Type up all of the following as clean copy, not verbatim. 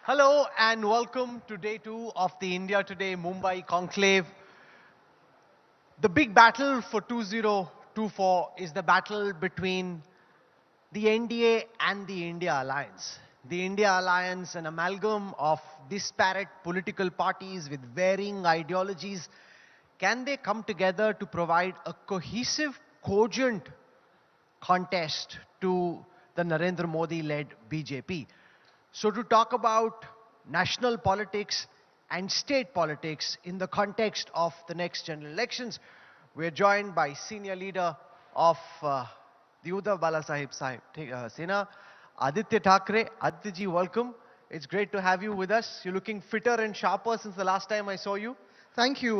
Hello and welcome to day 2 of the India Today Mumbai Conclave. The big battle for 2024 is the battle between the NDA and the India Alliance. The India Alliance, an amalgam of disparate political parties with varying ideologies, can they come together to provide a cohesive, cogent contest to the Narendra Modi-led BJP? So to talk about national politics and state politics in the context of the next general elections, we're joined by senior leader of the Uddhav Sena, Aditya Thackeray. Aditya ji, welcome. It's great to have you with us. You're looking fitter and sharper since the last time I saw you. Thank you.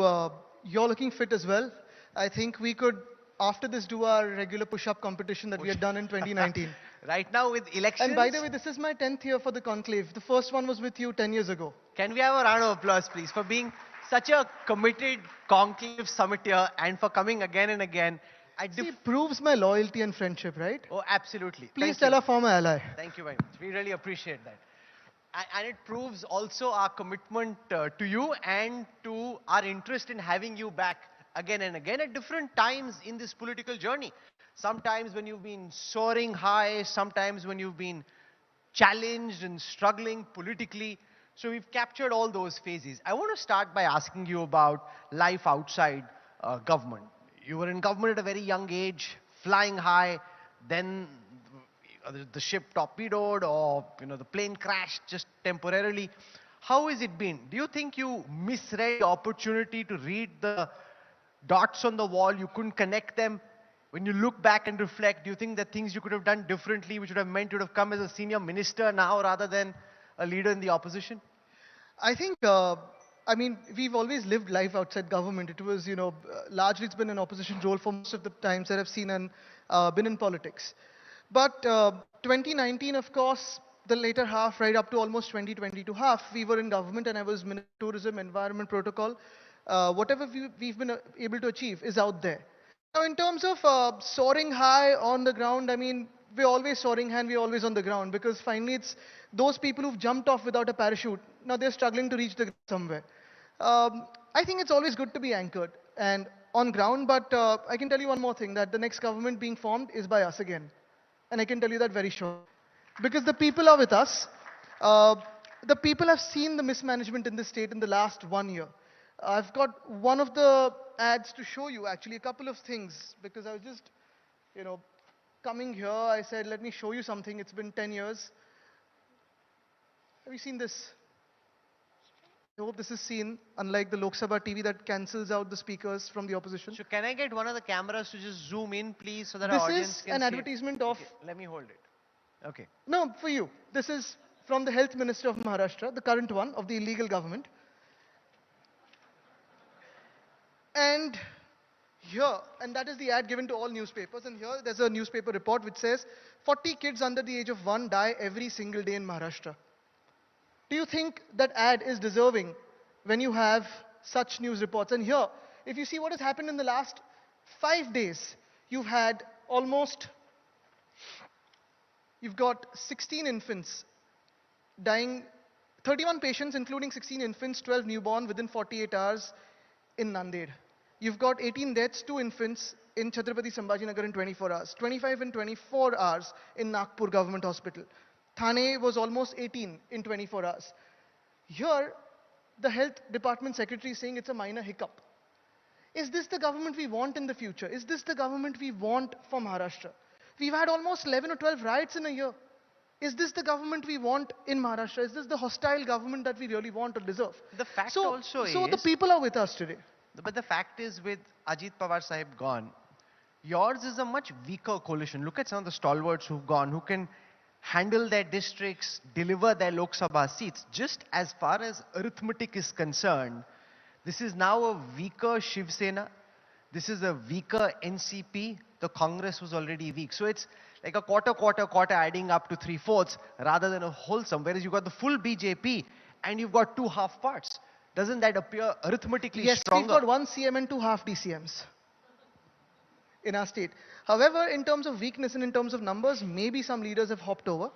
You're looking fit as well. I think we could, after this, do our regular push-up competition that we had done in 2019. Right now with elections. And by the way, this is my 10th year for the conclave. The first one was with you 10 years ago. Can we have a round of applause, please, for being such a committed conclave summiteer and for coming again and again. It proves my loyalty and friendship, right? Oh, absolutely. Please tell our former ally. Thank you very much. We really appreciate that. And it proves also our commitment to you and to our interest in having you back again and again at different times in this political journey. Sometimes when you've been soaring high, sometimes when you've been challenged and struggling politically. So we've captured all those phases. I want to start by asking you about life outside government. You were in government at a very young age, flying high, then the ship torpedoed or the plane crashed just temporarily. How has it been? Do you think you misread the opportunity to read the dots on the wall? You couldn't connect them? When you look back and reflect, do you think that things you could have done differently, which would have meant you would have come as a senior minister now rather than a leader in the opposition? I think, we've always lived life outside government. It was, largely it's been an opposition role for most of the times that I've seen and been in politics. But 2019, of course, the later half, right up to almost 2022 half, we were in government and I was Minister of Tourism, Environment Protocol. Whatever we've been able to achieve is out there. Now, in terms of soaring high on the ground, we're always soaring high and we're always on the ground because finally it's those people who've jumped off without a parachute. Now they're struggling to reach the ground somewhere. I think it's always good to be anchored and on ground, but I can tell you one more thing, that the next government being formed is by us again. And I can tell you that very sure. Because the people are with us. The people have seen the mismanagement in this state in the last 1 year. I've got one of the ads to show you, actually, a couple of things, because I was just, coming here, I said, let me show you something. It's been 10 years. Have you seen this? I hope this is seen, unlike the Lok Sabha TV that cancels out the speakers from the opposition. So can I get one of the cameras to just zoom in, please, so that our audience can see? This is an advertisement of... Okay, let me hold it. Okay. No, for you. This is from the Health Minister of Maharashtra, the current one of the illegal government. And here, and that is the ad given to all newspapers, and here there's a newspaper report which says 40 kids under the age of 1 die every single day in Maharashtra. Do you think that ad is deserving when you have such news reports? And here, if you see what has happened in the last 5 days, you've got 16 infants dying, 31 patients including 16 infants, 12 newborn within 48 hours in Nanded. You've got 18 deaths, 2 infants in Chhatrapati Sambhajinagar in 24 hours, 25 in 24 hours in Nagpur Government Hospital. Thane was almost 18 in 24 hours. Here, the Health Department Secretary is saying it's a minor hiccup. Is this the government we want in the future? Is this the government we want for Maharashtra? We've had almost 11 or 12 riots in a year. Is this the government we want in Maharashtra? Is this the hostile government that we really want or deserve? The fact So the people are with us today. But the fact is, with Ajit Pawar Sahib gone, yours is a much weaker coalition. Look at some of the stalwarts who've gone, who can handle their districts, deliver their Lok Sabha seats. Just as far as arithmetic is concerned, this is now a weaker Shiv Sena. This is a weaker NCP. The Congress was already weak. So it's like a quarter adding up to 3/4 rather than a wholesome. Whereas you've got the full BJP and you've got 2 half parts. Doesn't that appear arithmetically stronger? Yes, we've got 1 CM and 2 half DCMs in our state. However, in terms of weakness and in terms of numbers, maybe some leaders have hopped over.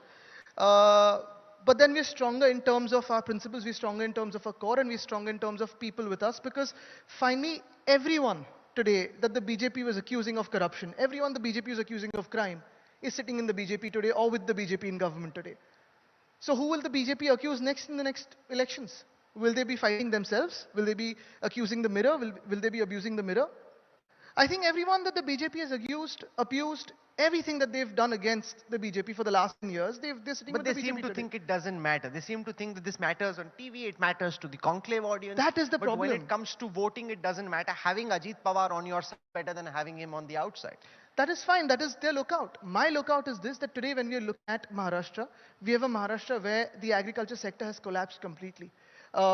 but then we're stronger in terms of our principles, we're stronger in terms of our core, and we're stronger in terms of people with us, because finally, everyone today that the BJP was accusing of corruption, everyone the BJP is accusing of crime, is sitting in the BJP today or with the BJP in government today. So who will the BJP accuse next in the next elections? Will they be fighting themselves? Will they be accusing the mirror? Will they be abusing the mirror? I think everyone that the BJP has abused everything that they've done against the BJP for the last 10 years, they're sitting But with they the BJP seem to today. think it doesn't matter. They seem to think that this matters on TV, it matters to the Conclave audience. That is the but when problem. it comes to voting, it doesn't matter. Having Ajit Pawar on your side is better than having him on the outside. That is fine. That is their lookout. My lookout is this, that today when we are looking at Maharashtra, we have a Maharashtra where the agriculture sector has collapsed completely.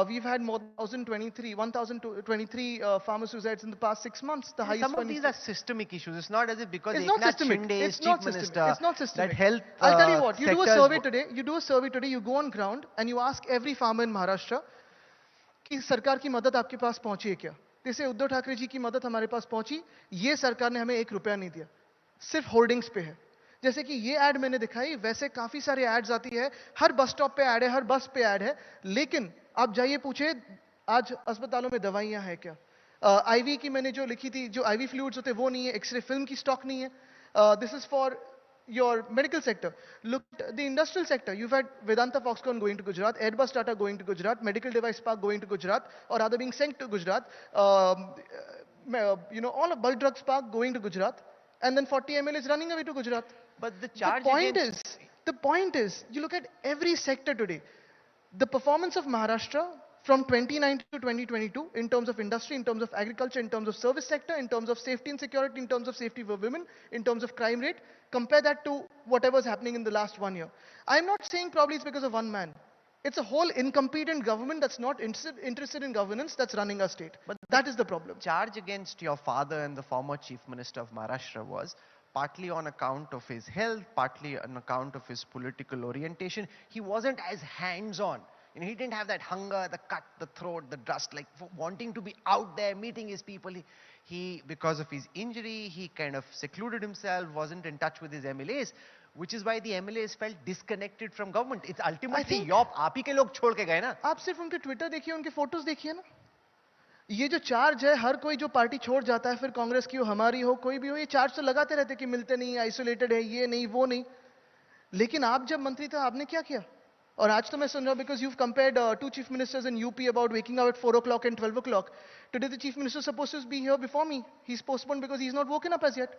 We've had more than 1,023 farmer suicides in the past 6 months. The highest Some of one these is- are systemic issues. It's not as if because It's not Eknath systemic. Shinde is It's chief not systemic. minister, It's not systemic. that health I'll tell you what. You do a sectors- survey today. You do a survey today. You go on ground and you ask every farmer in Maharashtra कि सरकार की मदद आपके पास पहुंची है क्या? जैसे उद्धव ठाकरे जी की मदद हमारे पास पहुंची, ये सरकार ने हमें 1 रुपया नहीं दिया, सिर्फ होर्डिंग्स पे है. जैसे कि ये एड मैंने दिखाई, वैसे काफी सारे एड्स आती है, हर बस स्टॉप पे ऐड है, हर बस पे ऐड है, लेकिन आप जाइए पूछे आज अस्पतालों में दवाइयां हैं क्या? आईवी की मैंने जो लिखी थी, जो आईवी फ्लूइड्स होते हैं वो नहीं है, एक्सरे फिल्म की स्टॉक नहीं है. This is for your medical sector. Look at the industrial sector. You've had Vedanta Foxconn going to Gujarat, Airbus Tata going to Gujarat, Medical Device Park going to Gujarat, or rather being sent to Gujarat. All of bulk drugs park going to Gujarat, and then 40 MLAs running away to Gujarat. But the charge The point is, you look at every sector today. The performance of Maharashtra from 2019 to 2022 in terms of industry, in terms of agriculture, in terms of service sector, in terms of safety and security, in terms of safety for women, in terms of crime rate, compare that to whatever's happening in the last 1 year. I'm not saying probably it's because of one man. It's a whole incompetent government that's not interested in governance that's running our state. But that is the problem. charge against your father and the former chief minister of Maharashtra was partly on account of his health, partly on account of his political orientation. He wasn't as hands-on. He didn't have that hunger, the cut, the throat, the dust, like wanting to be out there, meeting his people. He, because of his injury, he kind of secluded himself, wasn't in touch with his MLAs, which is why the MLAs felt disconnected from government. It's ultimately आप ही के लोग छोड़ के गए ना. आप सिर्फ उनके ट्विटर देखिए, उनके फोटोज देखिए ना. ये जो चार्ज है, हर कोई जो पार्टी छोड़ जाता है, फिर कांग्रेस की हो, हमारी हो, कोई भी हो, ये चार्ज तो लगाते रहते कि मिलते नहीं, आइसोलेटेड है, ये नहीं, वो नहीं. लेकिन आप जब मंत्री थे, आपने क्या किया? और आज तो मैं सुन रहा हूं, because you've compared 2 chief ministers in UP about waking up at 4 o'clock and 12 o'clock. Today the chief minister is supposed to be here before me. He's postponed because he's not woken up as yet.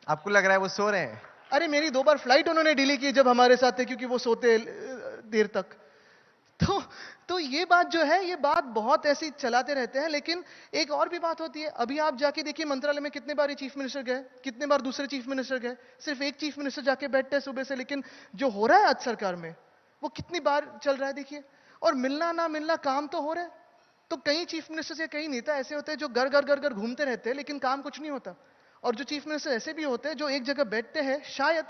आपको लग रहा है वो सो रहे हैं? अरे मेरी 2 बार flight उन्होंने डिले की जब हमारे साथ थे, क्योंकि वो सोते देर तक. तो ये बात जो है, ये बात बहुत ऐसी चलाते रहते हैं. लेकिन एक और भी बात होती है. अभी आप जाके देखिए मंत्रालय में कितने बार चीफ मिनिस्टर गए, कितने बार दूसरे चीफ मिनिस्टर गए. सिर्फ एक चीफ मिनिस्टर जाके बैठते हैं सुबह से. लेकिन जो हो रहा है आज सरकार में, वो कितनी बार चल रहा है देखिए. और मिलना ना मिलना काम तो हो रहा है. तो कई चीफ मिनिस्टर या कई नेता ऐसे होते हैं जो घर घर घर घर घूमते रहते हैं, लेकिन काम कुछ नहीं होता. और जो चीफ मिनिस्टर ऐसे भी होते हैं जो एक जगह बैठते हैं, शायद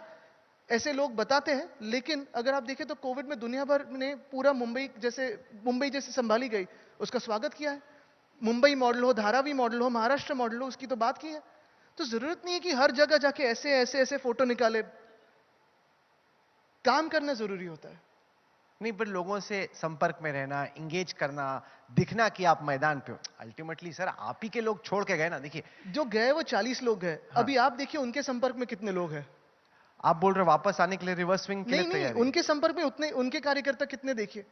ऐसे लोग बताते हैं. लेकिन अगर आप देखें तो कोविड में दुनिया भर ने पूरा मुंबई जैसे संभाली गई, उसका स्वागत किया है. मुंबई मॉडल हो, धारावी मॉडल हो, महाराष्ट्र मॉडल हो, उसकी तो बात की है. तो जरूरत नहीं है कि हर जगह जाके ऐसे ऐसे ऐसे फोटो निकाले. काम करना जरूरी होता है. नहीं, पर लोगों से संपर्क में रहना, इंगेज करना, दिखना कि आप मैदान पे हो. अल्टीमेटली सर आप ही के लोग छोड़ के गए ना. देखिए जो गए वो 40 लोग गए. हाँ. अभी आप देखिए उनके संपर्क में कितने लोग हैं. आप बोल रहे हो वापस आने के लिए रिवर्स स्विंग के लिए नहीं, तैयार. उनके संपर्क में उतने, उनके कार्यकर्ता कितने देखिए.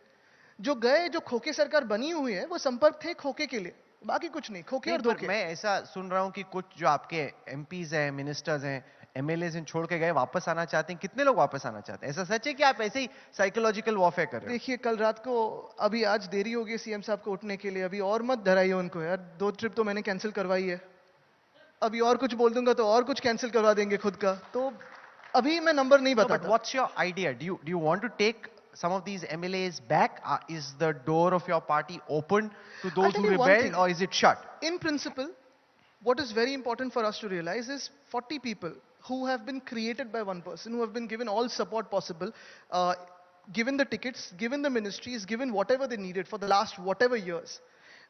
जो गए, जो खोखे सरकार बनी हुई है, वो संपर्क थे खोखे के लिए, बाकी कुछ नहीं. खोखे और धोखे. मैं ऐसा सुन रहा हूं कि कुछ जो आपके एमपीज हैं, मिनिस्टर्स हैं, एमएलएज इन छोड़ के गए, वापस आना चाहते हैं. कितने लोग वापस आना चाहते हैं? ऐसा सच है कि आप ऐसे ही साइकोलॉजिकल वॉरफेयर कर रहे हो? देखिए कल रात को, अभी आज देरी होगी सीएम साहब को उठने के लिए. अभी और मत डराइए उनको यार. 2 ट्रिप तो मैंने कैंसिल करवाई है. अभी और कुछ बोल दूंगा तो और कुछ कैंसिल करवा देंगे खुद का. तो अभी मैं नंबर नहीं बताता. But what's your idea? Do you want to take some of these MLAs back? Is the door of your party open to those who rebelled, or is it shut? In principle, what is very important for us to realize is 40 people who have been created by one person, who have been given all support possible, given the tickets, given the ministries, given whatever they needed for the last whatever years.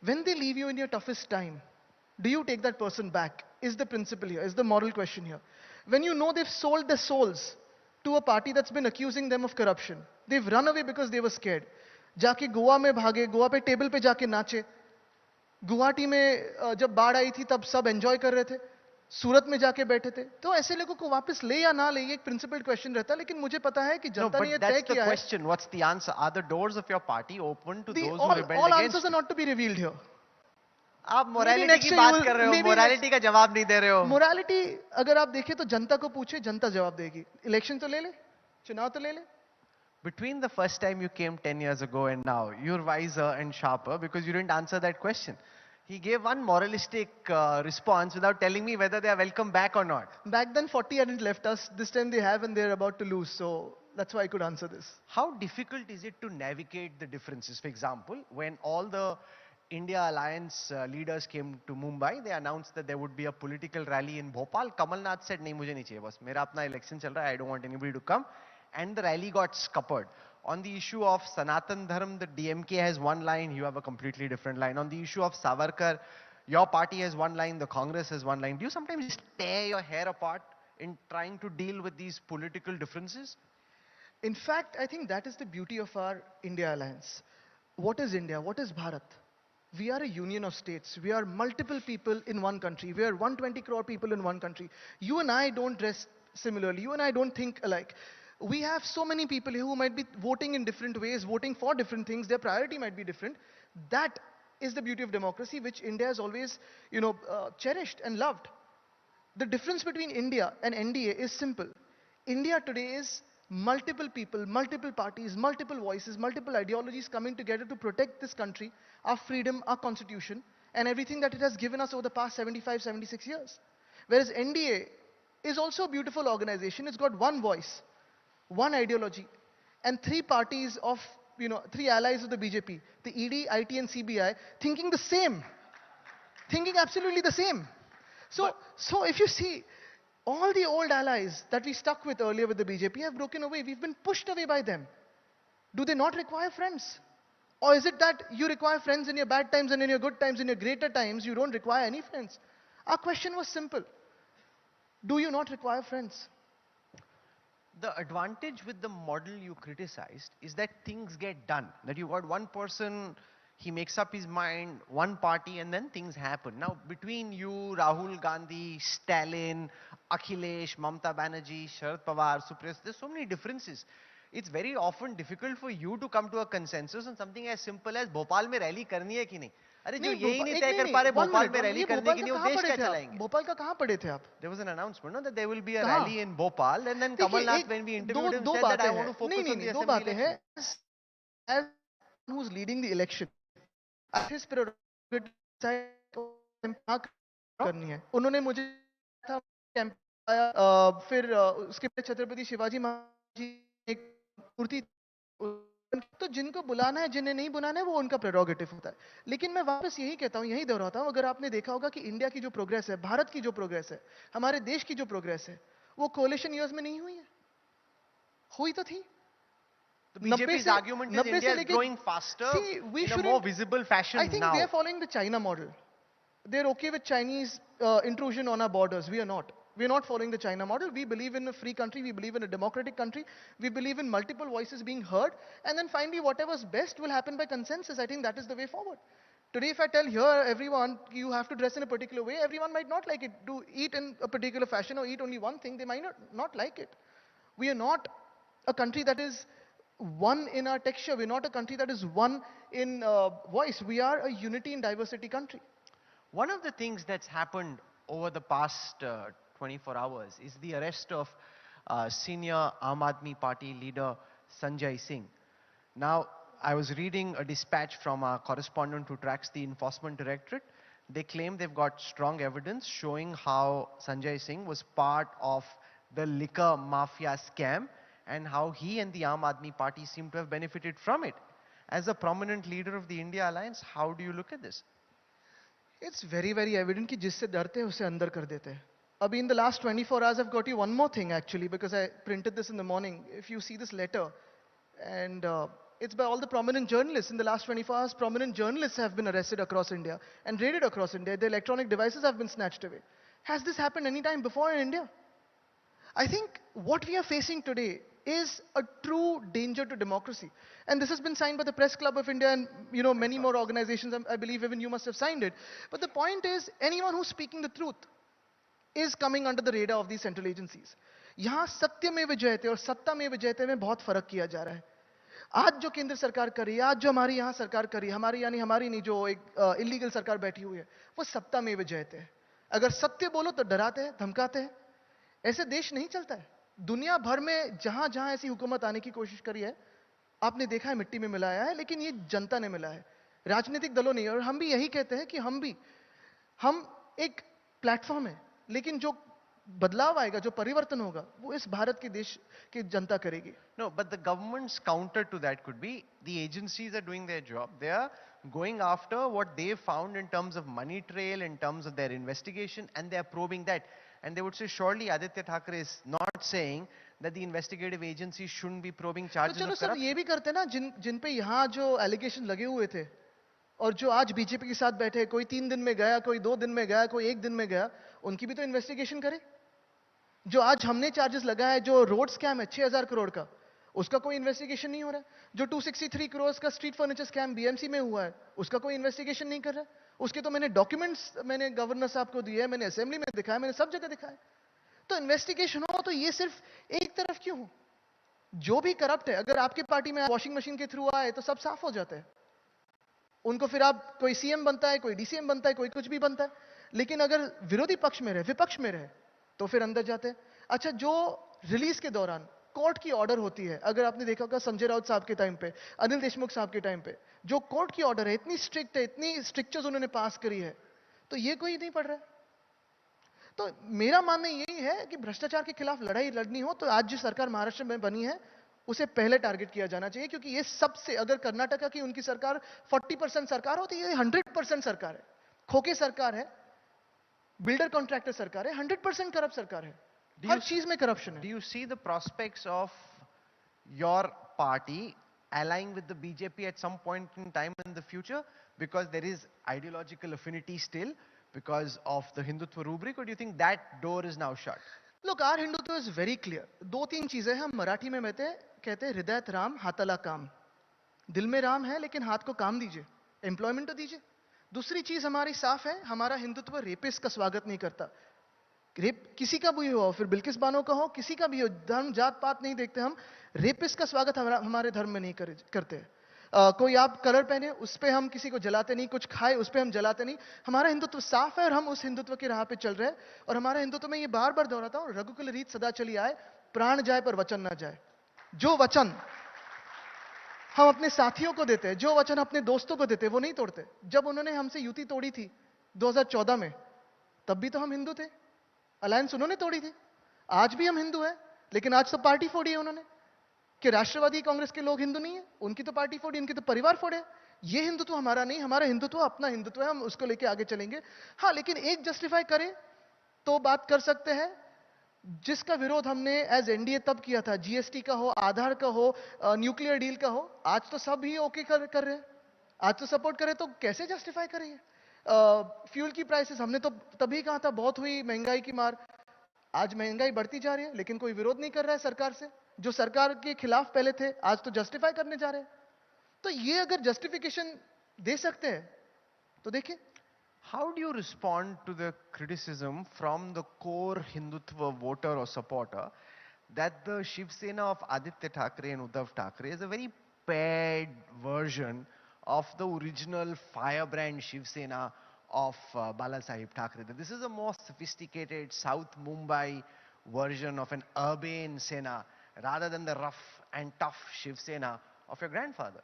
When they leave you in your toughest time, do you take that person back? Is the principle here, is the moral question here. When you know they've sold their souls to a party that's been accusing them of corruption, They've run away because they were scared. जाके गोवा में भागे, गोवा पे table पे जाके नाचे. गुवाहाटी में जब बाढ़ आई थी तब सब एंजॉय कर रहे थे. सूरत में जाके बैठे थे. तो ऐसे लोगों को वापस ले या ना ले ये एक प्रिंसिपल क्वेश्चन रहता है, लेकिन मुझे पता है कि No, जनता ने ये but तय that's the किया है. question. What's the answer? Are the doors of your party open to those who all, rebelled all against answers are you? not to be revealed here. आप मोरालिटी next की year बात you will- कर रहे हो, maybe morality का जवाब नहीं दे रहे हो. मोरालिटी अगर आप देखें तो जनता को पूछे, जनता जवाब देगी. इलेक्शन तो ले ले, चुनाव तो ले ले. Between the first time you came 10 years ago and now, you're wiser and sharper because you didn't answer that question. He gave one moralistic response without telling me whether they are welcome back or not. Back then 40 hadn't left us. This time they have and they're about to lose. So that's why I could answer this. How difficult is it to navigate the differences? For example, when all the India Alliance leaders came to Mumbai, they announced that there would be a political rally in Bhopal. Kamal Nath said, "नहीं मुझे नहीं चाहिए बस मेरा अपना election चल रहा है. I don't want anybody to come." And the rally got scuppered. On the issue of Sanatan Dharm, the DMK has one line, you have a completely different line. On the issue of Savarkar, your party has one line, the Congress has one line. Do you sometimes just tear your hair apart in trying to deal with these political differences? In fact, I think that is the beauty of our India alliance. What is India? What is Bharat? We are a union of states. We are multiple people in one country. We are 120 crore people in one country. You and I don't dress similarly. You and I don't think alike. We have so many people here who might be voting in different ways, voting for different things. Their priority might be different. That is the beauty of democracy, which India has always, cherished and loved. The difference between India and NDA is simple. India today is multiple people, multiple parties, multiple voices, multiple ideologies coming together to protect this country, our freedom, our constitution, and everything that it has given us over the past 75, 76 years. Whereas NDA is also a beautiful organization. It's got one voice, one ideology, and three parties of, three allies of the BJP, the ED, IT, and CBI, thinking the same, thinking absolutely the same. So if you see, all the old allies that we stuck with earlier with the BJP have broken away. We've been pushed away by them. Do they not require friends? Or is it that you require friends in your bad times and in your good times, in your greater times, you don't require any friends? Our question was simple. Do you not require friends? The advantage with the model you criticized is that things get done. That you got one person, he makes up his mind, one party, and then things happen. Now, between you, Rahul Gandhi, Stalin, Akhilesh, Mamta Banerjee, Sharad Pawar, Supriya, there's so many differences. It's very often difficult for you to come to a consensus on something as simple as Bhopal में rally करनी है कि नहीं. अरे जो यही नहीं तय कर पा रहे भोपाल में रैली करने की नहीं, वो देश क्या चलाएंगे? भोपाल का कहाँ पड़े थे आप? There was an announcement, no, that there will be a rally in Bhopal, and then Kamal Nath, when we interviewed him, said that I want to focus on the दो assembly बातें हैं. election. As who's leading the election, his prerogative करनी है. उन्होंने मुझे था camp आया, फिर उसके बाद छत्रपति शिवाजी महाराज जी एक मूर्ति, तो जिनको बुलाना है जिन्हें नहीं बुलाना है वो उनका प्रेरोगेटिव होता है. लेकिन मैं वापस यही कहता हूँ, यही दोहराता हूँ, अगर आपने देखा होगा कि इंडिया की जो प्रोग्रेस है, भारत की जो प्रोग्रेस है, हमारे देश की जो प्रोग्रेस है, वो कोalition years में नहीं हुई है. हुई तो थी. The BJP's argument is India is growing faster in a more visible fashion now. I think they are following the China model. They're okay with Chinese intrusion on our borders. We are not. We are not following the China model. We believe in a free country. We believe in a democratic country. We believe in multiple voices being heard. And then finally, whatever's best will happen by consensus. I think that is the way forward. Today, if I tell here everyone, you have to dress in a particular way, everyone might not like it. To eat in a particular fashion or eat only one thing, they might not like it. We are not a country that is one in our texture. We're not a country that is one in voice. We are a unity in diversity country. One of the things that's happened over the past 24 hours is the arrest of senior Aam Aadmi Party leader Sanjay Singh. Now, I was reading a dispatch from our correspondent who tracks the Enforcement Directorate. They claim they've got strong evidence showing how Sanjay Singh was part of the liquor mafia scam and how he and the Aam Aadmi Party seem to have benefited from it. As a prominent leader of the India Alliance, how do you look at this? It's very, very evident कि जिससे डरते हैं उसे अंदर कर देते हैं. Abhi, in the last 24 hours, I've got you one more thing actually, because I printed this in the morning. If you see this letter, and it's by all the prominent journalists. In the last 24 hours, prominent journalists have been arrested across India and raided across India. Their electronic devices have been snatched away. Has this happened any time before in India? I think what we are facing today is a true danger to democracy. And this has been signed by the Press Club of India and many more organizations. I believe even you must have signed it. But the point is, anyone who's speaking the truth is coming under the radar of these central agencies. यहाँ सत्य में विजयते और सत्ता में विजयते में बहुत फर्क किया जा रहा है. आज जो केंद्र सरकार कर रही है, आज जो हमारी यहाँ सरकार कर रही है, हमारी यानी हमारी नहीं, जो एक इलीगल सरकार बैठी हुई है, वो सत्ता में विजयते है. अगर सत्य बोलो तो डराते हैं, धमकाते हैं. ऐसे देश नहीं चलता है. दुनिया भर में जहां जहां ऐसी हुकूमत आने की कोशिश करी है, आपने देखा है मिट्टी में मिलाया है, लेकिन ये जनता ने मिला है, राजनीतिक दलों ने. और हम भी यही कहते हैं कि हम एक प्लेटफॉर्म है, लेकिन जो बदलाव आएगा, जो परिवर्तन होगा, वो इस भारत के देश की जनता करेगी. No, but the government's counter to that could be the agencies are doing their job. They are going after what they found in terms of money trail, in terms of their investigation, and they are probing that. And they would say, surely Aditya Thackeray is not saying that the investigative agencies shouldn't be probing charges तो चलो of sir corruption. ये भी करते ना, जिन पे यहाँ जो allegation लगे हुए थे और जो आज बीजेपी के साथ बैठे, कोई 3 दिन में गया, कोई 2 दिन में गया, कोई 1 दिन में गया, उनकी भी तो इन्वेस्टिगेशन करे. जो आज हमने चार्जेस लगाया है, जो रोड स्कैम है 6000 करोड़ का, उसका कोई इन्वेस्टिगेशन नहीं हो रहा है. जो 263 करोड़ का स्ट्रीट फर्नीचर स्कैम बीएमसी में हुआ है, उसका कोई इन्वेस्टिगेशन नहीं कर रहा है. उसके तो मैंने डॉक्यूमेंट्स मैंने गवर्नर साहब को दिए हैं, मैंने असेंबली में दिखाया, मैंने सब जगह दिखाया. तो इन्वेस्टिगेशन हो तो ये सिर्फ एक तरफ क्यों हो? जो भी करप्ट है, अगर आपकी पार्टी में वॉशिंग मशीन के थ्रू आए तो सब साफ हो जाता है. उनको फिर आप कोई सीएम बनता है, कोई डीसीएम बनता है, कोई कुछ भी बनता है. लेकिन अगर विरोधी पक्ष में रहे, विपक्ष में रहे, तो फिर अंदर जाते हैं. अच्छा, जो रिलीज के दौरान कोर्ट की ऑर्डर होती है, अगर आपने देखा होगा संजय राउत साहब के टाइम पे, अनिल देशमुख साहब के टाइम पे, जो कोर्ट की ऑर्डर है इतनी स्ट्रिक्ट है, इतनी स्ट्रिक्चर्स उन्होंने पास करी है, तो ये कोई नहीं पढ़ रहा है. तो मेरा मानना यही है कि भ्रष्टाचार के खिलाफ लड़ाई लड़नी हो तो आज जो सरकार महाराष्ट्र में बनी है उसे पहले टारगेट किया जाना चाहिए. क्योंकि ये सबसे, अगर कर्नाटका की उनकी सरकार 40% सरकार होती है, 100% सरकार है, खोखे सरकार है, बिल्डर कॉन्ट्रैक्टर सरकार है, 100% करप्ट सरकार है. हर चीज में करप्शन है. Do you see the prospects of your party allying with the BJP at some point in time in the future, because there is ideological affinity still because of the Hindutva rubric, or do you think that door is now shut? Look, our Hindutva is very clear. 2-3 चीजें हैं. हम मराठी में कहते हैं हृदयत राम हाताला काम. दिल में राम है, लेकिन हाथ को काम दीजिए, एम्प्लॉयमेंट तो दीजिए. दूसरी चीज हमारी साफ है, हमारा हिंदुत्व रेपिस्ट का स्वागत नहीं करता. रेप किसी का भी हो, फिर बिल्किस बानो का हो, किसी का भी हो, धर्म जात पात नहीं देखते हम. रेपिस्ट का स्वागत हमारे धर्म में नहीं करते. कोई आप कलर पहने, उस पे हम किसी को जलाते नहीं, कुछ खाए उस पे हम जलाते नहीं. हमारा हिंदुत्व साफ है और हम उस हिंदुत्व की राह पे चल रहे हैं. और हमारा हिंदुत्व में ये बार बार दोहराता हूं, रघुकुल रीत सदा चली आए, प्राण जाए पर वचन ना जाए. जो वचन हम अपने साथियों को देते हैं, जो वचन अपने दोस्तों को देते हैं, वो नहीं तोड़ते. जब उन्होंने हमसे युति तोड़ी थी 2014 में, तब भी तो हम हिंदू थे. अलायंस उन्होंने तोड़ी थी. आज भी हम हिंदू हैं, लेकिन आज तो पार्टी फोड़ी है उन्होंने कि राष्ट्रवादी कांग्रेस के लोग हिंदू नहीं है, उनकी तो पार्टी फोड़ी, उनकी तो परिवार फोड़े. ये हिंदुत्व हमारा नहीं, हमारा हिंदुत्व अपना हिंदुत्व है, हम उसको लेके आगे चलेंगे. हाँ, लेकिन एक जस्टिफाई करें तो बात कर सकते हैं, जिसका विरोध हमने एज एनडीए तब किया था, जीएसटी का हो, आधार का हो, न्यूक्लियर डील का हो, आज तो सब ही ओके कर रहे हैं, आज तो सपोर्ट करें, तो कैसे जस्टिफाई करेंगे? फ्यूल की प्राइसेस हमने तो तभी कहा था बहुत हुई महंगाई की मार. आज महंगाई बढ़ती जा रही है, लेकिन कोई विरोध नहीं कर रहा है सरकार से. जो सरकार के खिलाफ पहले थे, आज तो जस्टिफाई करने जा रहे हैं. तो ये अगर जस्टिफिकेशन दे सकते हैं तो देखिए. How do you respond to the criticism from the core Hindutva voter or supporter that the Shiv Sena of Aditya Thackeray and Uddhav Thackeray is a very pared version of the original firebrand Shiv Sena of Balasaheb Thackeray? That this is a more sophisticated South Mumbai version of an urban Sena rather than the rough and tough Shiv Sena of your grandfather.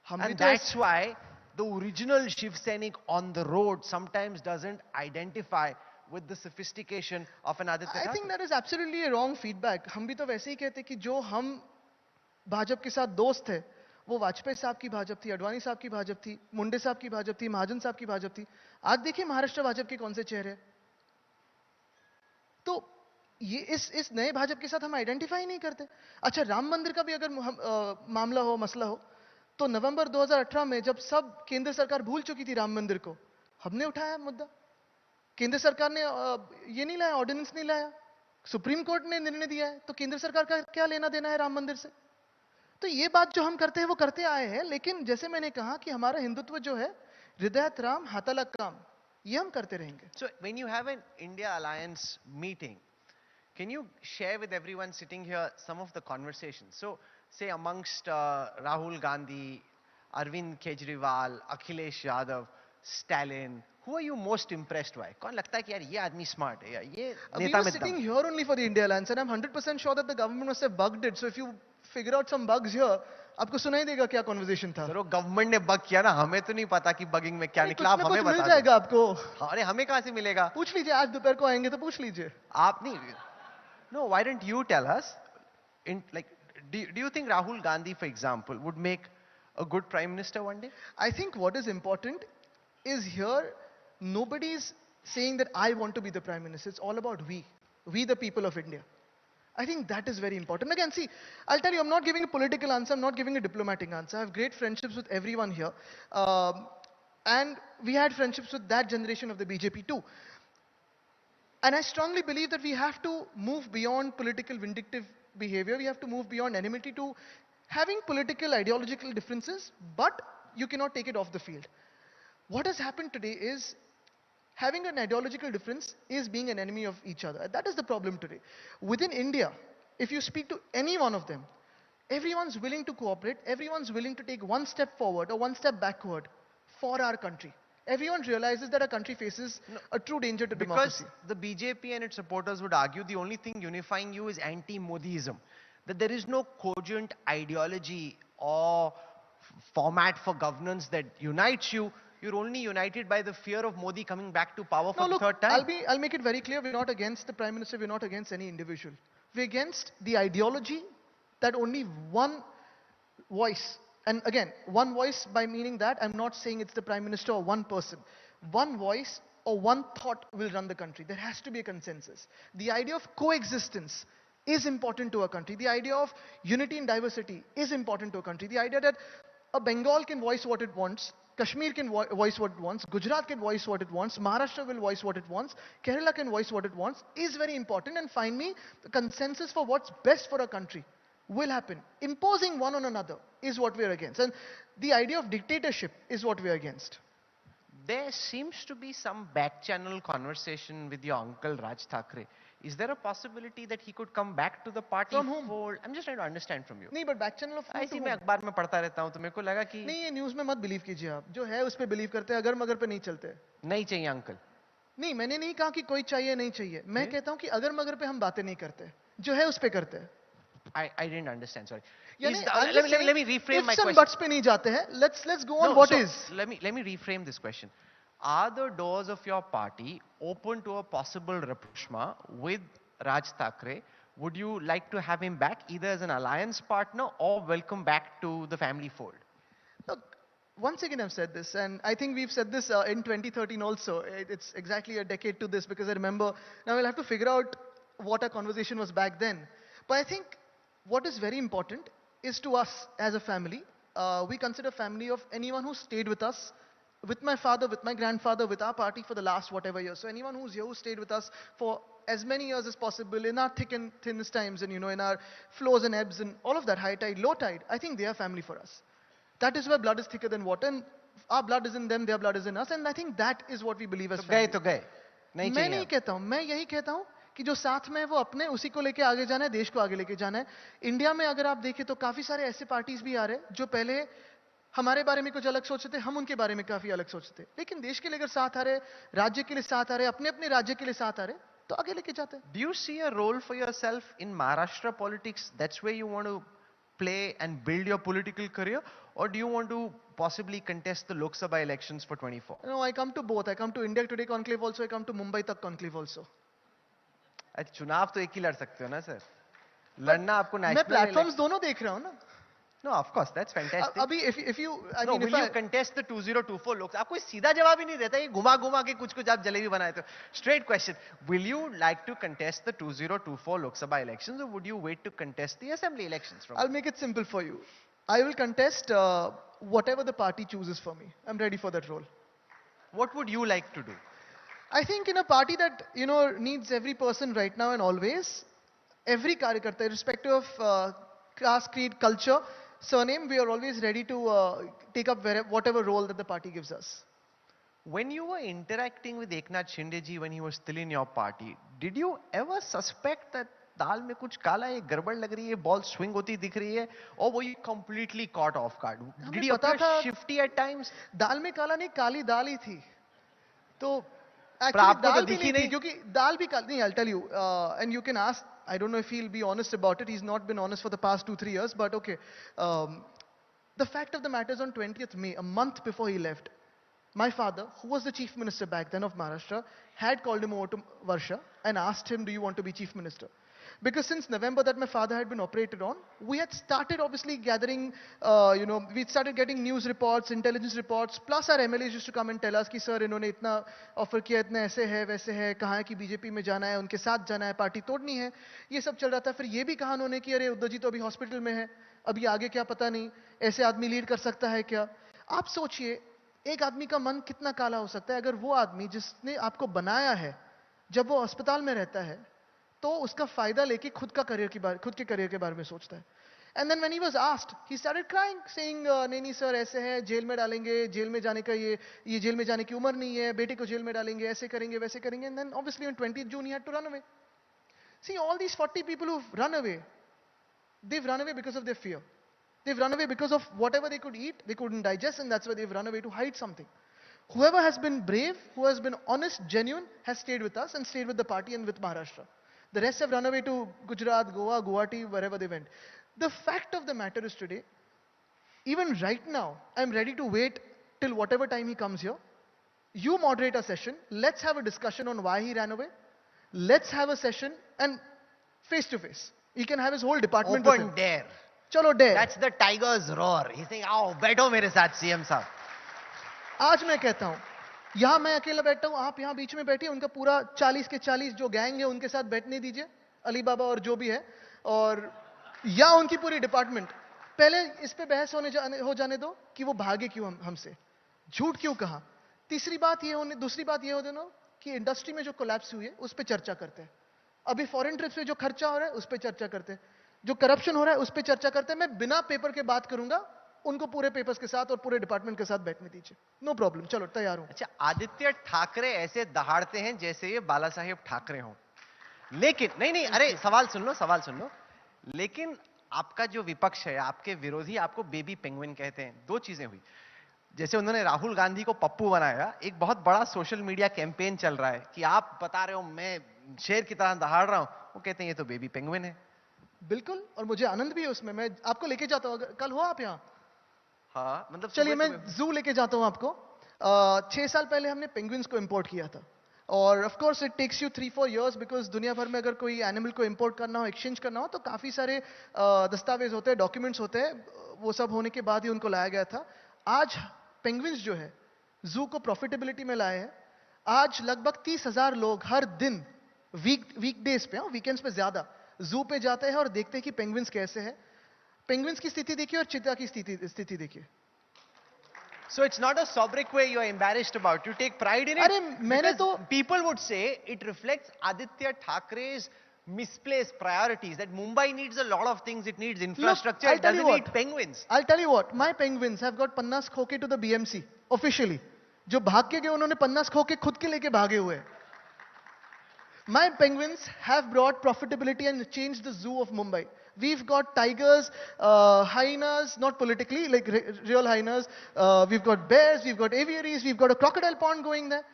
And that's why the original Shiv Sainik on the road sometimes doesn't identify with the sophistication of an Aditya Thackeray. I think that is absolutely a wrong feedback. हम भी तो वैसे ही कहते कि जो हम भाजपा के साथ दोस्त थे, वो वाजपेयी साहब की भाजपा थी, अडवाणी साहब की भाजपा थी, मुंडे साहब की भाजपा थी, महाजन साहब की भाजपा थी. आज देखिए महाराष्ट्र भाजपा के कौन से चेहरे. तो ये इस नए भाजपा के साथ हम आइडेंटिफाई नहीं करते. अच्छा, राम मंदिर का भी अगर मामला हो, मसला हो, तो नवंबर 2018 में जब सब केंद्र सरकार भूल चुकी थी राम मंदिर को, हमने उठाया मुद्दा. केंद्र सरकार ने ये नहीं लाया, ऑर्डिनेंस नहीं लाया, सुप्रीम कोर्ट ने निर्णय दिया है, तो केंद्र सरकार का क्या लेना देना है राम मंदिर से? तो ये बात जो हम करते हैं वो करते आए हैं, लेकिन जैसे मैंने कहा कि हमारा हिंदुत्व जो है हृदयत राम हाथालक काम, ये हम करते रहेंगे. So when you have an India Alliance meeting, can you share with everyone sitting here some of the conversations? So say amongst Rahul Gandhi, Arvind Kejriwal, Akhilesh Yadav, Stalin, who are you most impressed by? कौन लगता है कि यार ये आदमी smart है, या ये We नेता were में sitting दम है? here only for the India Alliance, and I'm 100% sure that the government must have bugged it. So if you figure out some bugs here, आपको सुनाई देगा क्या conversation था. चलो गवर्नमेंट ने बग किया ना, हमें तो नहीं पता कि बगिंग में क्या नहीं, निकला, कुछ आप ना हमें कुछ मिल बता दो. जाएगा आपको. अरे हमें कहाँ से मिलेगा? पूछ लीजिए, आज दोपहर को आएंगे तो पूछ लीजिए. आप नहीं. No, why don't you tell us? In like, do you think Rahul Gandhi, for example, would make a good prime minister one day? I think what is important is here, nobody is saying that I want to be the prime minister. It's all about we the people of India. I think that is very important. Again, see, I'll tell you, I'm not giving a political answer, I'm not giving a diplomatic answer. I have great friendships with everyone here. And we had friendships with that generation of the BJP too. And I strongly believe that we have to move beyond political vindictive behavior. We have to move beyond enmity to having political ideological differences, but you cannot take it off the field. What has happened today is having an ideological difference is being an enemy of each other. That is the problem today. Within India, if you speak to any one of them, everyone's willing to cooperate, everyone's willing to take one step forward or one step backward for our country. Everyone realizes that our country faces a true danger to Because democracy. the BJP and its supporters would argue the only thing unifying you is anti-Modiism. That there is no cogent ideology or format for governance that unites you. You're only united by the fear of Modi coming back to power for No, the look, third time. I'll make it very clear. We're not against the Prime Minister. We're not against any individual. We're against the ideology that only one voice, and again, one voice by meaning that I'm not saying it's the Prime Minister or one person. One voice or one thought will run the country. There has to be a consensus. The idea of coexistence is important to a country. The idea of unity and diversity is important to a country. The idea that a Bengal can voice what it wants, Kashmir can voice what it wants, Gujarat can voice what it wants, Maharashtra will voice what it wants, Kerala can voice what it wants, is very important. And finally, the consensus for what's best for a country will happen. Imposing one on another is what we're against. And the idea of dictatorship is what we're against. There seems to be some back channel conversation with your uncle Raj Thackeray. Is there a possibility that he could come back to the party From whom? fold? I'm just trying to understand from you. नहीं, but back channel of who to ऐसी whom? मैं अखबार में पढ़ता रहता हूँ तो मेरे को लगा कि नहीं, ये न्यूज में मत बिलीव कीजिए आप. जो है उस पे बिलीव करते हैं, अगर मगर पे नहीं चलते. नहीं चाहिए अंकल. नहीं, मैंने नहीं कहा कि कोई चाहिए नहीं चाहिए. मैं कहता हूँ कि अगर मगर पे हम बातें नहीं करते. जो है उस पे करते हैं. I didn't understand, sorry. यानी, Let me reframe my ifs and question. buts पे नहीं जाते हैं. Let's go on what so is. Let me reframe this question. Are the doors of your party open to a possible rapprochement with Raj Thackeray? Would you like to have him back either as an alliance partner or welcome back to the family fold? Look, once again I've said this, and I think we've said this in 2013 also. It's exactly a decade to this, because I remember, now we'll have to figure out what our conversation was back then. But I think what is very important is to us as a family, we consider family of anyone who stayed with us, with my father, with my grandfather, with our party for the last whatever years. So anyone who's here who stayed with us for as many years as possible in our thick and thinnest times, and in our flows and ebbs and all of that, high tide, low tide, I think they are family for us. That is why blood is thicker than water, and our blood is in them, their blood is in us, and I think that is what we believe as family. तो गए नहीं मैं चाहिए नहीं कहता हूं, मैं यही कहता हूं कि जो साथ में है वो अपने उसी को लेके आगे जाना है, देश को आगे लेके जाना है. इंडिया में अगर आप देखें तो काफी सारे ऐसे पार्टीज भी आ रहे हैं जो पहले हमारे बारे में कुछ अलग सोचते थे, हम उनके बारे में काफी अलग सोचते थे, लेकिन देश के लिए अगर साथ आ रहे, राज्य के लिए साथ आ रहे, अपने अपने राज्य के लिए साथ आ रहे, तो आगे लेके जाते हैं. Do you see a role for yourself in Maharashtra politics? That's where you want to play and build your political career? Or do you want to possibly contest the Lok Sabha elections for 24? No, I come to both. I come to India Today Conclave also, I come to Mumbai Tak Conclave also. चुनाव तो एक ही लड़ सकते हो ना sir. लड़ना आपको मैं नेशनल प्लेटफॉर्म्स दोनों देख रहा हूं ना. No, of course, that's fantastic. अभी if you, I No, mean, will if you I, contest the 2024 लोग? आप कोई सीधा जवाब ही नहीं देता, ये घुमा घुमा के कुछ आप जलेबी बनाए तो. Straight question. Will you like to contest the 2024 Lok Sabha elections, or would you wait to contest the assembly elections? I'll make it simple for you. I will contest whatever the party chooses for me. I'm ready for that role. What would you like to do? I think in a party that, needs every person right now and always, every karyakarta, irrespective of caste, creed, culture, surname, we are always ready to take up whatever role that the party gives us. When you were interacting with Eknath Shinde ji when he was still in your party, did you ever suspect that दाल में कुछ काला है, गड़बड़ लग रही है, ball swing होती दिख रही है, or were you completely caught off guard? Did he appear shifty at times? दाल में काला नहीं, काली दाल ही थी. तो पर actually आपको तो दाल भी दिखी नहीं थी, नहीं? क्योंकि दाल भी काली नहीं. I'll tell you, and you can ask. I don't know if he'll be honest about it. He's not been honest for the past 2-3 years, but okay. The fact of the matter is, on 20th May, a month before he left, my father, who was the chief minister back then of Maharashtra, had called him over to Varsha and asked him, do you want to be chief minister? Because since November that my father had been operated on, we had started obviously gathering, we started getting news reports, intelligence reports, plus our MLAs used to come and tell us कि sir इन्होंने इतना offer किया, इतना ऐसे है, वैसे है, कहाँ है कि बीजेपी में जाना है, उनके साथ जाना है, पार्टी तोड़नी है, ये सब चल रहा था. फिर ये भी कहा उन्होंने कि अरे उद्धव जी तो अभी हॉस्पिटल में है, अभी आगे क्या पता नहीं, ऐसे आदमी लीड कर सकता है क्या. आप सोचिए, एक आदमी का मन कितना काला हो सकता है अगर वो आदमी जिसने आपको बनाया है, जब वो अस्पताल में रहता है, तो उसका फायदा लेके खुद के करियर के बारे में सोचता है. And then when he was asked, he started crying, saying नहीं नहीं सर ऐसे है, जेल में डालेंगे, जेल में जाने का ये जेल में जाने की उम्र नहीं है, बेटे को जेल में डालेंगे, ऐसे करेंगे, वैसे करेंगे. And then obviously on 20th June he had to run away. See, all these 40 people who've run away, they've run away because of their fear. They've run away because of whatever they could eat, they couldn't digest, and that's why they've run away to hide something. Whoever has been brave, who has been honest, genuine, has stayed with us and stayed with the party and with Maharashtra. The rest have run away to Gujarat, Goa, Guwahati, wherever they went. The fact of the matter is today, even right now, I'm ready to wait till whatever time he comes here. You moderate a session. Let's have a discussion on why he ran away. Let's have a session and face to face. He can have his whole department with him. Open dare. चलो dare. That's the tiger's roar. He's saying, आओ बैठो मेरे साथ CM साहब. आज मैं कहता हूं, यहां मैं अकेला बैठता हूं, आप यहां बीच में बैठिए, उनका पूरा 40 के 40 जो गैंग है उनके साथ बैठने दीजिए, अली बाबा और जो भी है, और या उनकी पूरी डिपार्टमेंट. पहले इस पे बहस हो जाने दो कि वो भागे क्यों हमसे, झूठ क्यों कहा. दूसरी बात ये हो देना कि इंडस्ट्री में जो कोलैप्स हुई है उस पे चर्चा करते हैं. अभी फॉरेन ट्रिप्स पे जो खर्चा हो रहा है उस पे चर्चा करते हैं, जो करप्शन हो रहा है उस पे चर्चा करते हैं. मैं बिना पेपर के बात करूंगा, उनको पूरे पेपर्स के साथ और पूरे डिपार्टमेंट के साथ बैठने दीजिए. नो प्रॉब्लम, चलो तैयार हूं. अच्छा, आदित्य ठाकरे ऐसे दहाड़ते हैं जैसे ये बाला साहेब ठाकरे हों. लेकिन नहीं, अरे सवाल सुन लो. लेकिन आपका जो विपक्ष है, आपके विरोधी आपको बेबी पेंगुइन कहते हैं. दो चीजें हुई. जैसे उन्होंने राहुल गांधी को पप्पू बनाया, एक बहुत बड़ा सोशल मीडिया कैंपेन चल रहा है कि आप बता रहे हो मैं शेर की तरह दहाड़ रहा हूं, वो कहते हैं ये तो बेबी पेंगुइन है. बिल्कुल, और मुझे आनंद भी है उसमें. मैं आपको लेके जाता हूं, कल हो आप यहां. हाँ, मतलब चलिए मैं जू लेके जाता हूं आपको. 6 साल पहले हमने पेंगुइन्स को इंपोर्ट किया था, और of course it takes you 3-4 years, because दुनिया भर में अगर कोई एनिमल को इंपोर्ट करना हो, एक्सचेंज करना हो, तो काफी सारे दस्तावेज होते हैं, डॉक्यूमेंट्स होते हैं. वो सब होने के बाद ही उनको लाया गया था. आज पेंगुइन्स जो है जू को प्रॉफिटेबिलिटी में लाए हैं. आज लगभग 30,000 लोग हर दिन वीकडेज पे, वीकेंड्स पे ज्यादा, जू पे जाते हैं और देखते हैं कि पेंगुइन्स कैसे हैं. पेंगुइन्स की स्थिति देखिए और चीता की स्थिति देखिए. So it's not a sobriquet way you are embarrassed about. You take pride in it. अरे मैंने तो People would say it reflects Aditya Thackeray's misplaced priorities. That Mumbai needs a lot of things. It needs infrastructure. It doesn't need penguins. I'll tell you what. My penguins have got 50 खोके to the BMC officially. जो भाग के गए उन्होंने 50 खोके खुद के लेके भागे हुए. My penguins have brought profitability and changed the zoo of Mumbai. We've got tigers, hyenas, not politically, like real hyenas. We've got bears, we've got aviaries, we've got a crocodile pond going there.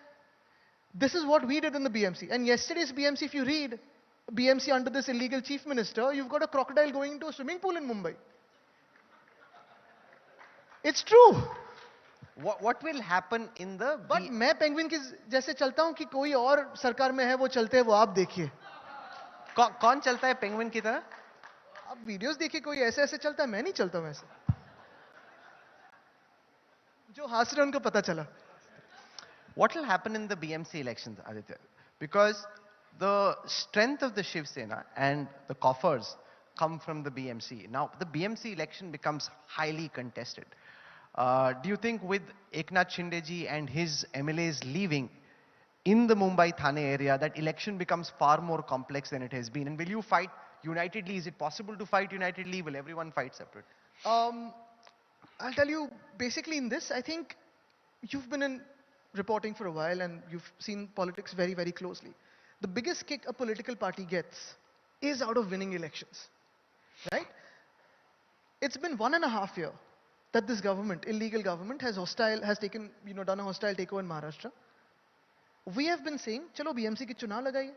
This is what we did in the BMC. And yesterday's BMC, if you read BMC under this illegal chief minister, you've got a crocodile going into a swimming pool in Mumbai. It's true. What will happen in the... But मैं penguin की जैसे चलता हूं कि कोई और सरकार में है वो चलते हैं, वो आप देखिए. कौन चलता है penguin की तरह? आप वीडियोस देखिए, कोई ऐसे ऐसे चलता है, मैं नहीं चलता हूं ऐसे. जो हंस रहे उनको पता चला. What will happen in the BMC elections, Aditya? Because the strength of the Shiv Sena and the coffers come from the BMC. Now, the BMC election becomes highly contested. Do you think with Eknath Shinde ji and his MLAs leaving, in the Mumbai Thane area, that election becomes far more complex than it has been? And will you fight unitedly? Is it possible to fight unitedly? Will everyone fight separate? I'll tell you, basically in this, I think you've been in reporting for a while and you've seen politics very, very closely. The biggest kick a political party gets is out of winning elections, right? It's been 1.5 years that this government, illegal government, has taken, done a hostile takeover in Maharashtra. We have been saying, चलो BMC के चुनाव लगाइए.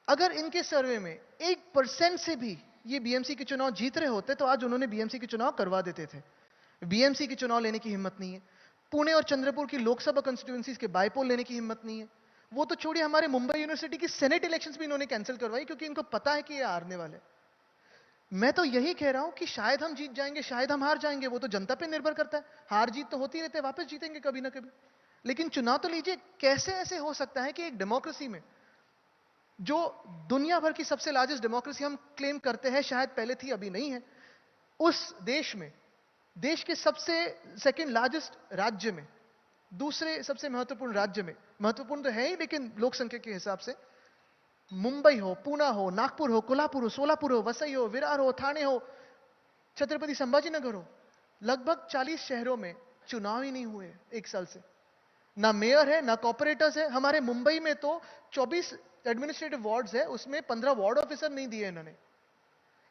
अगर इनके सर्वे में 1% से भी ये BMC के चुनाव जीत रहे होते तो आज उन्होंने BMC के चुनाव करवा देते थे. BMC के चुनाव लेने की हिम्मत नहीं है. पुणे और चंद्रपुर की लोकसभा कंस्टिट्यूएंसीज के बाइपोल लेने की हिम्मत नहीं है. वो तो छोड़िए, हमारे मुंबई यूनिवर्सिटी की सेनेट इलेक्शंस भी इन्होंने कैंसिल करवाई क्योंकि इनको पता है कि ये हारने वाले. मैं तो यही कह रहा हूं कि शायद हम जीत जाएंगे, शायद हम हार जाएंगे. वो तो जनता पे निर्भर करता है. हार जीत तो होती रहती है, वापस जीतेंगे कभी ना कभी. लेकिन चुनाव तो लीजिए. कैसे ऐसे हो सकता है कि एक डेमोक्रेसी में, जो दुनिया भर की सबसे लार्जेस्ट डेमोक्रेसी हम क्लेम करते हैं, शायद पहले थी अभी नहीं है, उस देश में, देश के सबसे सेकंड लार्जेस्ट राज्य में, दूसरे सबसे महत्वपूर्ण राज्य में, महत्वपूर्ण तो है ही लेकिन लोक संख्या के हिसाब से, मुंबई हो, पुणे हो, नागपुर हो, कोल्हापुर हो, सोलापुर हो, वसई हो, विरार हो, ठाणे हो, छत्रपति संभाजीनगर हो, लगभग 40 शहरों में चुनाव ही नहीं हुए 1 साल से. ना मेयर है, ना कॉर्पोरेटर्स है. हमारे मुंबई में तो 24 एडमिनिस्ट्रेटिव वार्ड्स है, उसमें 15 वार्ड ऑफिसर नहीं दिए इन्होंने.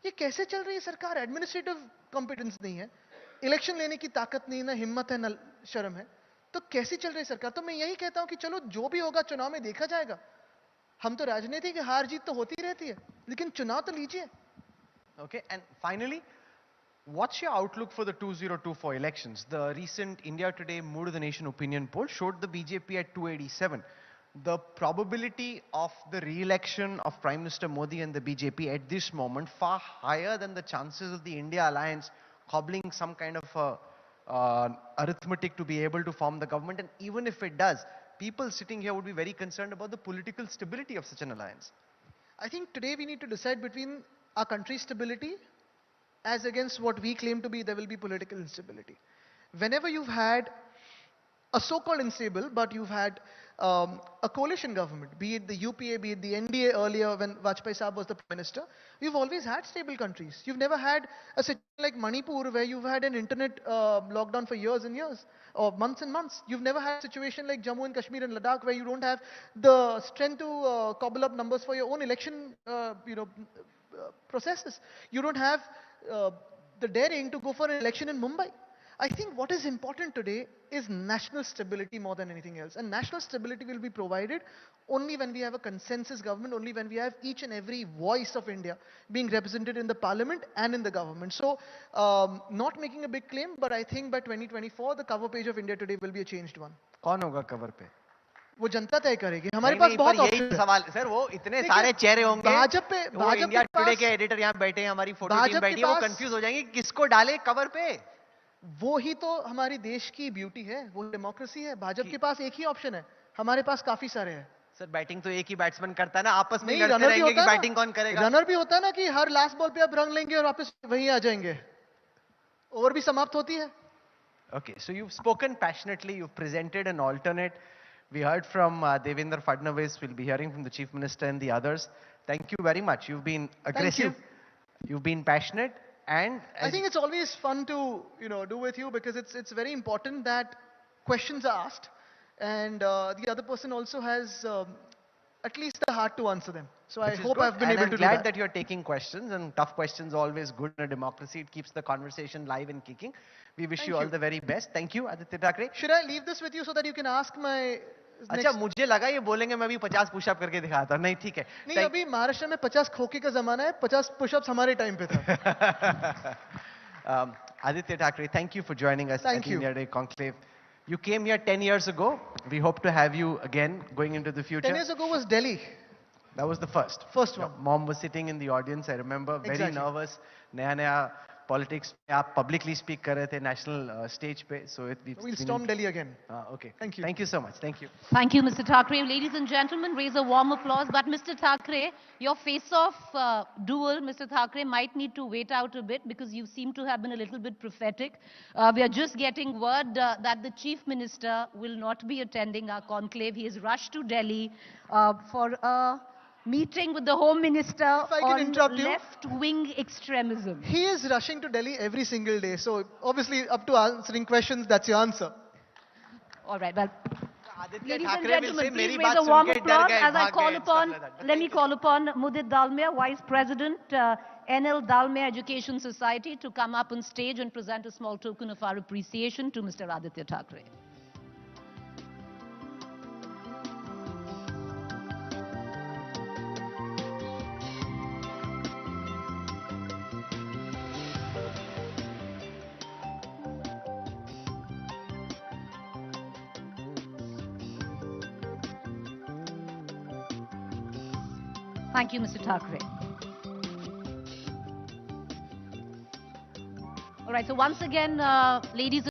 ये कैसे चल रही है सरकार? एडमिनिस्ट्रेटिव कॉम्पिटेंस नहीं है, इलेक्शन लेने की ताकत नहीं, ना हिम्मत है, ना शर्म है. तो कैसी चल रही है सरकार? तो मैं यही कहता हूं कि चलो जो भी होगा चुनाव में देखा जाएगा. हम तो राजनीति की हार जीत तो होती रहती है, लेकिन चुनाव तो लीजिए. Okay, and finally, what's your outlook for the 2024 elections? The recent India Today Mood of the Nation opinion poll showed the BJP at 287. The probability of the re-election of Prime Minister Modi and the BJP at this moment far higher than the chances of the India alliance cobbling some kind of arithmetic to be able to form the government. And even if it does, people sitting here would be very concerned about the political stability of such an alliance. I think today we need to decide between our country's stability as against what we claim to be there will be political instability. Whenever you've had a so-called unstable, but you've had a coalition government, be it the UPA, be it the NDA earlier when Vajpayee Saab was the Prime Minister, you've always had stable countries. You've never had a situation like Manipur where you've had an internet lockdown for years and years, or months and months. You've never had a situation like Jammu and Kashmir and Ladakh where you don't have the strength to cobble up numbers for your own election processes. You don't have the daring to go for an election in Mumbai. I think what is important today is national stability more than anything else. And national stability will be provided only when we have a consensus government, only when we have each and every voice of India being represented in the parliament and in the government. So, not making a big claim, but I think by 2024, the cover page of India Today will be a changed one. कौन होगा cover पे? वो जनता तय करेगी. हमारे पास बहुत option है. सवाल सर, वो इतने सारे चेहरे होंगे, वो इंडिया टुडे के एडिटर यहाँ बैठे हैं, हमारी फोटो टीम बैठी है, वो कंफ्यूज हो जाएंगे किसको डाले कवर पे. वो ही तो हमारी देश की ब्यूटी है, वो डेमोक्रेसी है. भाजपा के पास एक ही ऑप्शन है, हमारे पास काफी सारे हैं. सर बैटिंग तो एक ही बैट्समैन करता है ना, आपस में लड़ते रहेंगे कि बैटिंग कौन करेगा. रनर भी होता है ना कि हर लास्ट बॉल पे आप रन लेंगे और वापस वहीं आ जाएंगे, ओवर भी समाप्त होती है. Okay, so you've spoken passionately, you've presented an alternate. We heard from Devendra Fadnavis, we'll be hearing from the Chief Minister and the others. Thank you very much. You've been aggressive, you've been passionate, and I think it's always fun to do with you because it's very important that questions are asked and the other person also has at least the heart to answer them. So I hope I've been able to do that. I'm glad that you're taking questions, and tough questions are always good in a democracy. It keeps the conversation live and kicking. We wish you all the very best. Thank you, Aditya Thackeray. Should I leave this with you so that you can ask my अच्छा, मुझे लगा ये बोलेंगे मैं भी 50 pushup करके दिखाता. नहीं, ठीक है. नहीं, अभी महाराष्ट्र में 50 खोखे का जमाना है, 50 पुशअप्स हमारे टाइम पे था. Aditya Thackeray, thank you for joining us at the India Day Conclave. You came here 10 years ago. We hope to have you again going into the future. 10 years ago was Delhi. That was the first. First one. Mom was sitting in the audience, I remember, very nervous. Naya politics पे आप publicly speak कर रहे थे national stage पे. So We'll storm Delhi again. Okay. Thank you. Thank you so much. Thank you. Thank you, Mr. Thackeray. Ladies and gentlemen, raise a warm applause. But Mr. Thackeray, your face-off duel, Mr. Thackeray, might need to wait out a bit because you seem to have been a little bit prophetic. We are just getting word that the Chief Minister will not be attending our conclave. He has rushed to Delhi for a meeting with the Home Minister I can on interrupt you. left-wing extremism. He is rushing to Delhi every single day. So obviously, up to answering questions, that's your answer. All right, well, Aditya ladies and Thackeray will gentlemen, say, please "मेरी raise बात a soon warm के डर applause गए, as I भाग call गए," and upon, stuff like that. let me call upon Mudit Dalmia, Vice President, NL Dalmia Education Society, to come up on stage and present a small token of our appreciation to Mr. Aditya Thackeray. Thank you, Mr. Thackeray. All right, so once again, ladies